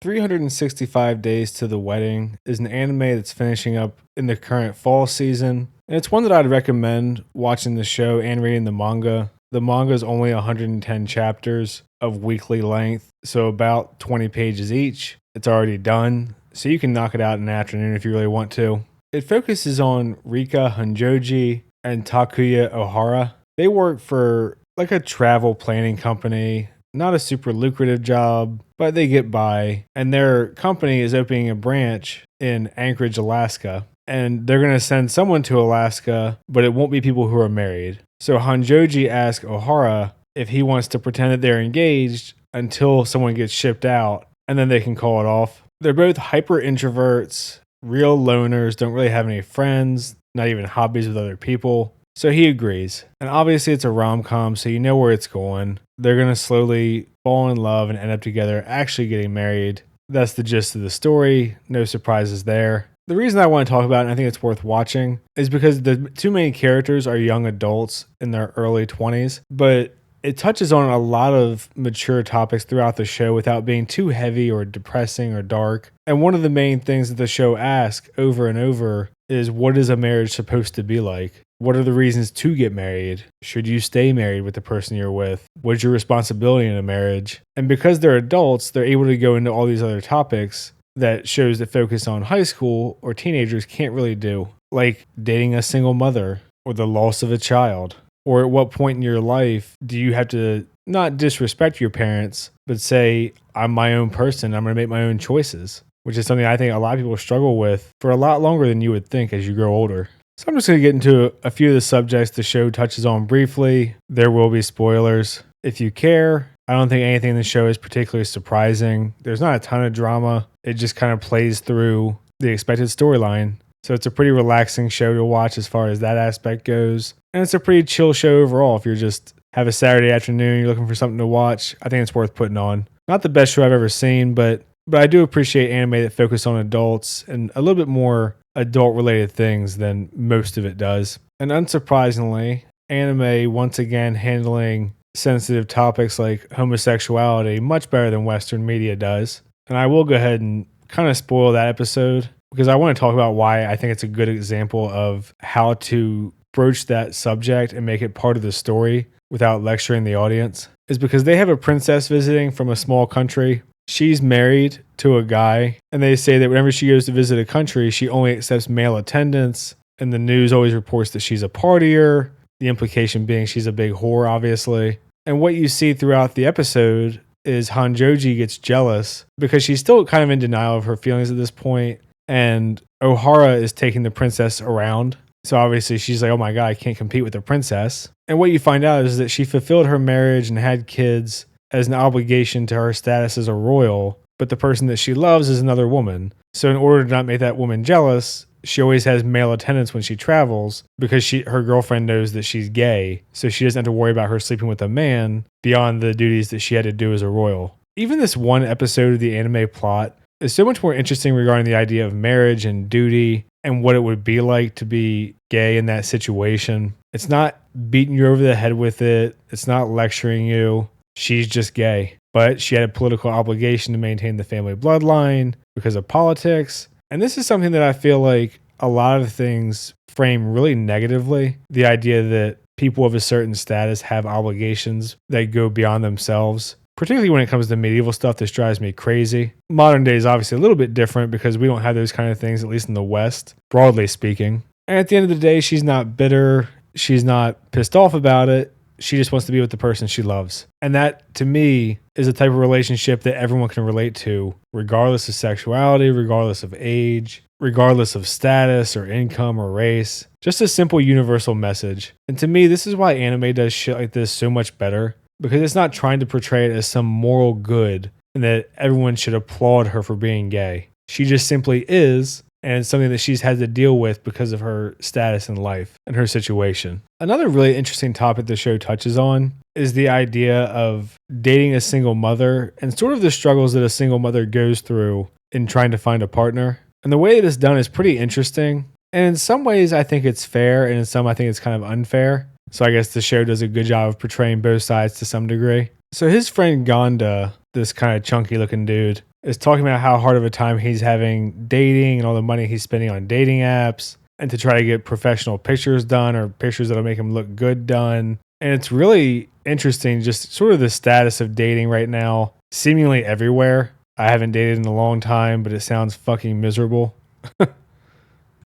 365 Days to the Wedding is an anime that's finishing up in the current fall season. And it's one that I'd recommend watching the show and reading the manga. The manga is only 110 chapters of weekly length, so about 20 pages each. It's already done, so you can knock it out in an afternoon if you really want to. It focuses on Rika Honjoji and Takuya Ohara. They work for like a travel planning company. Not a super lucrative job, but they get by. And their company is opening a branch in Anchorage, Alaska. And they're going to send someone to Alaska, but it won't be people who are married. So Hanjoji asks Ohara if he wants to pretend that they're engaged until someone gets shipped out, and then they can call it off. They're both hyper introverts, real loners, don't really have any friends, not even hobbies with other people. So he agrees. And obviously it's a rom-com, so you know where it's going. They're going to slowly fall in love and end up together, actually getting married. That's the gist of the story. No surprises there. The reason I want to talk about it, and I think it's worth watching, is because the two main characters are young adults in their early 20s, but it touches on a lot of mature topics throughout the show without being too heavy or depressing or dark. And one of the main things that the show asks over and over is, what is a marriage supposed to be like? What are the reasons to get married? Should you stay married with the person you're with? What's your responsibility in a marriage? And because they're adults, they're able to go into all these other topics that shows that focus on high school or teenagers can't really do, like dating a single mother or the loss of a child. Or at what point in your life do you have to not disrespect your parents, but say, I'm my own person, I'm going to make my own choices, which is something I think a lot of people struggle with for a lot longer than you would think as you grow older. So I'm just going to get into a few of the subjects the show touches on briefly. There will be spoilers. If you care, I don't think anything in the show is particularly surprising. There's not a ton of drama. It just kind of plays through the expected storyline. So it's a pretty relaxing show to watch as far as that aspect goes. And it's a pretty chill show overall. If you're just have a Saturday afternoon, you're looking for something to watch, I think it's worth putting on. Not the best show I've ever seen, but I do appreciate anime that focus on adults and a little bit more adult-related things than most of it does. And unsurprisingly, anime once again handling sensitive topics like homosexuality much better than Western media does. And I will go ahead and kind of spoil that episode because I want to talk about why I think it's a good example of how to broach that subject and make it part of the story without lecturing the audience. Is because they have a princess visiting from a small country. She's married to a guy, and they say that whenever she goes to visit a country, she only accepts male attendance, and the news always reports that she's a partier, the implication being she's a big whore, obviously. And what you see throughout the episode is Hanjoji gets jealous because she's still kind of in denial of her feelings at this point, and Ohara is taking the princess around. So obviously she's like, oh my God, I can't compete with the princess. And what you find out is that she fulfilled her marriage and had kids as an obligation to her status as a royal, but the person that she loves is another woman. So in order to not make that woman jealous, she always has male attendants when she travels because her girlfriend knows that she's gay, so she doesn't have to worry about her sleeping with a man beyond the duties that she had to do as a royal. Even this one episode of the anime plot is so much more interesting regarding the idea of marriage and duty and what it would be like to be gay in that situation. It's not beating you over the head with it. It's not lecturing you. She's just gay. But she had a political obligation to maintain the family bloodline because of politics. And this is something that I feel like a lot of things frame really negatively. The idea that people of a certain status have obligations that go beyond themselves. Particularly when it comes to medieval stuff, this drives me crazy. Modern day is obviously a little bit different because we don't have those kind of things, at least in the West, broadly speaking. And at the end of the day, she's not bitter. She's not pissed off about it. She just wants to be with the person she loves. And that, to me, is a type of relationship that everyone can relate to, regardless of sexuality, regardless of age, regardless of status or income or race. Just a simple universal message. And to me, this is why anime does shit like this so much better. Because it's not trying to portray it as some moral good and that everyone should applaud her for being gay. She just simply is, and it's something that she's had to deal with because of her status in life and her situation. Another really interesting topic the show touches on is the idea of dating a single mother and sort of the struggles that a single mother goes through in trying to find a partner. And the way it is done is pretty interesting. And in some ways, I think it's fair, and in some, I think it's kind of unfair. So I guess the show does a good job of portraying both sides to some degree. So his friend Gonda, this kind of chunky looking dude, is talking about how hard of a time he's having dating and all the money he's spending on dating apps and to try to get professional pictures done or pictures that'll make him look good done. And it's really interesting, just sort of the status of dating right now, seemingly everywhere. I haven't dated in a long time, but it sounds fucking miserable.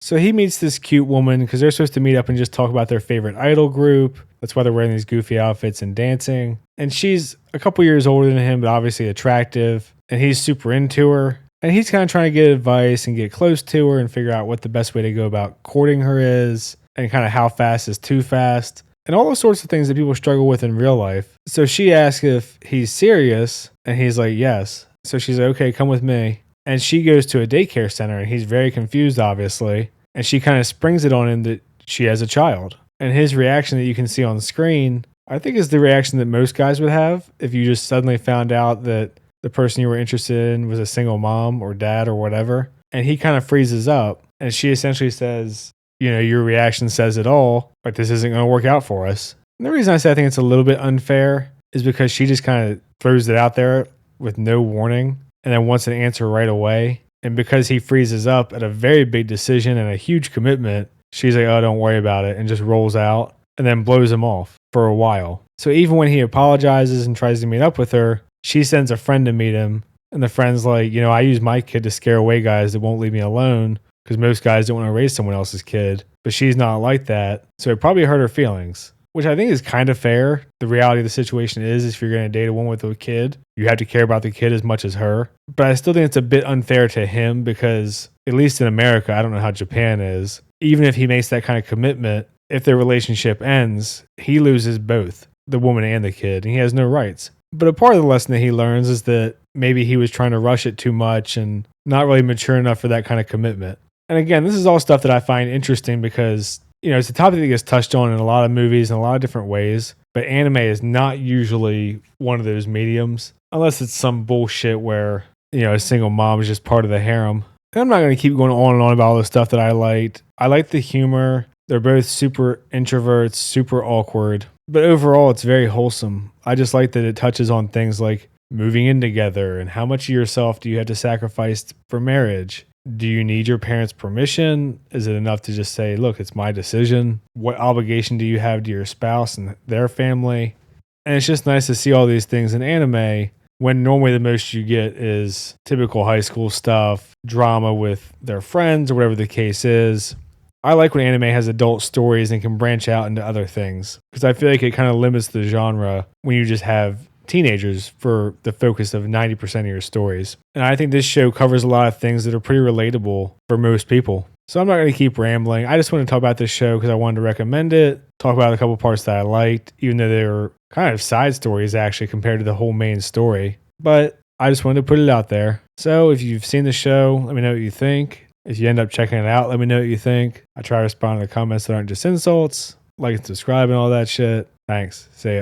So he meets this cute woman because they're supposed to meet up and just talk about their favorite idol group. That's why they're wearing these goofy outfits and dancing. And she's a couple years older than him, but obviously attractive. And he's super into her. And he's kind of trying to get advice and get close to her and figure out what the best way to go about courting her is and kind of how fast is too fast and all those sorts of things that people struggle with in real life. So she asks if he's serious and he's like, yes. So she's like, okay, come with me. And she goes to a daycare center and he's very confused, obviously. And she kind of springs it on him that she has a child. And his reaction that you can see on the screen, I think is the reaction that most guys would have if you just suddenly found out that the person you were interested in was a single mom or dad or whatever. And he kind of freezes up. And she essentially says, you know, your reaction says it all. Like, this isn't going to work out for us. And the reason I say I think it's a little bit unfair is because she just kind of throws it out there with no warning and then wants an answer right away. And because he freezes up at a very big decision and a huge commitment, she's like, oh, don't worry about it, and just rolls out and then blows him off for a while. So even when he apologizes and tries to meet up with her, she sends a friend to meet him. And the friend's like, you know, I use my kid to scare away guys that won't leave me alone because most guys don't want to raise someone else's kid. But she's not like that. So it probably hurt her feelings, which I think is kind of fair. The reality of the situation is if you're going to date a woman with a kid, you have to care about the kid as much as her. But I still think it's a bit unfair to him because, at least in America, I don't know how Japan is, even if he makes that kind of commitment, if their relationship ends, he loses both, the woman and the kid, and he has no rights. But a part of the lesson that he learns is that maybe he was trying to rush it too much and not really mature enough for that kind of commitment. And again, this is all stuff that I find interesting because, you know, it's a topic that gets touched on in a lot of movies in a lot of different ways, but anime is not usually one of those mediums, unless it's some bullshit where, you know, a single mom is just part of the harem. And I'm not going to keep going on and on about all the stuff that I liked. I like the humor. They're both super introverts, super awkward, but overall it's very wholesome. I just like that it touches on things like moving in together and how much of yourself do you have to sacrifice for marriage? Do you need your parents' permission? Is it enough to just say, look, it's my decision? What obligation do you have to your spouse and their family? And it's just nice to see all these things in anime when normally the most you get is typical high school stuff, drama with their friends or whatever the case is. I like when anime has adult stories and can branch out into other things because I feel like it kind of limits the genre when you just have teenagers for the focus of 90% of your stories. And I think this show covers a lot of things that are pretty relatable for most people. So I'm not going to keep rambling. I just want to talk about this show because I wanted to recommend it, talk about a couple parts that I liked, even though they were kind of side stories actually compared to the whole main story. But I just wanted to put it out there. So if you've seen the show, let me know what you think. If you end up checking it out, let me know what you think. I try to respond to the comments that aren't just insults. Like and subscribe and all that shit. Thanks. See ya.